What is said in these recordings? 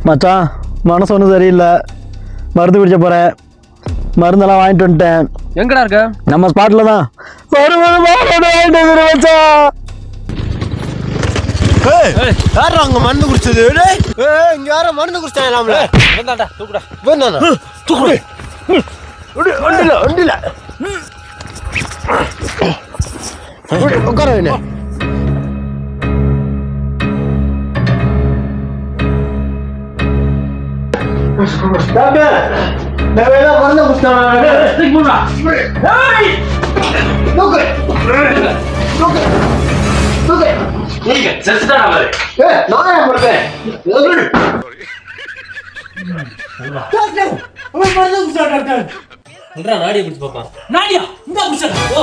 மச்சான் மனசு ஒன்றும் சரியில்லை, மருந்து குடிச்ச போகிறேன். மருந்தெல்லாம் வாங்கிட்டு வந்துட்டேன். எங்கடா இருக்க? நம்ம ஸ்பாட்டில் தான். வாங்கிட்டு வந்துரு மச்சான். யாரும் அங்க மருந்து குடிச்சது? இங்க யாரும் மருந்து குடிச்சாங்களாம்ல? தூக்குடா. தூக்குடு. வண்டில உட்கார வேணும். மருந்து நாடியை பிடிச்சு பாப்பான். நாடியா? இந்த பிடிச்சா? ஓ,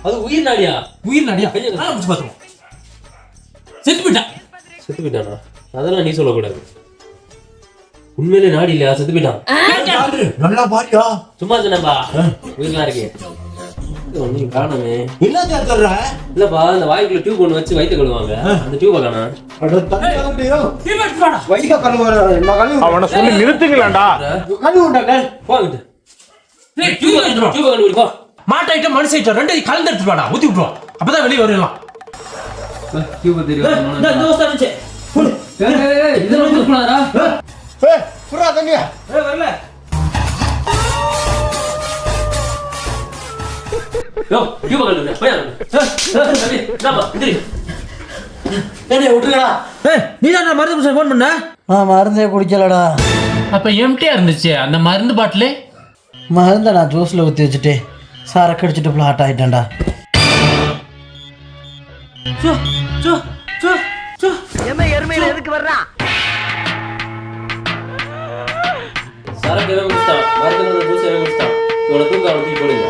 அது உயிர் நாடியா? உயிர் நாடியா? கையை பிடிச்சு பாத்துருவோம். செத்து போயிட்டானா? அதெல்லாம் நீ சொல்லக்கூடாது. உண்மையிலே நாடி இல்லையா? செத்து போயிட்டான். நல்லா பாரியா? சும்மா சொன்னப்பா, உயிர்லாம் இருக்கு. ஒன்னும் காணமே. என்ன சொல்ற? இல்லப்பா, இந்த வாய்க்குள்ள டியூப் ஒன்று வச்சு வயிற்று கழுவாங்க, அந்த டியூபை காணா. அவனை சொல்லி நிறுத்துங்களா? மாட்டாயிட்ட மனுஷன் ரெண்டு கலந்து எடுத்துட்டு வாடா, ஊத்தி விட்டுருவான். அப்பதான் வெளியே வரலாம். மருந்தே குடிக்கலடா. அப்ப எம்டியா இருந்துச்சு அந்த மருந்து பாட்டிலே. மருந்தை நான் ஜூஸில் ஊற்றி வச்சுட்டு சரக்கு அடிச்சுட்டு ஃப்ளாட் ஆகிட்டேன்டா. எருமையில எதுக்கு வர்றான்? சரக்கு எவன் குடிச்சிட்டான்? மருந்து ஜூஸ் எவன் குடிச்சிட்டான்? இவனை தூக்க அவனை தூக்கி போடுங்க.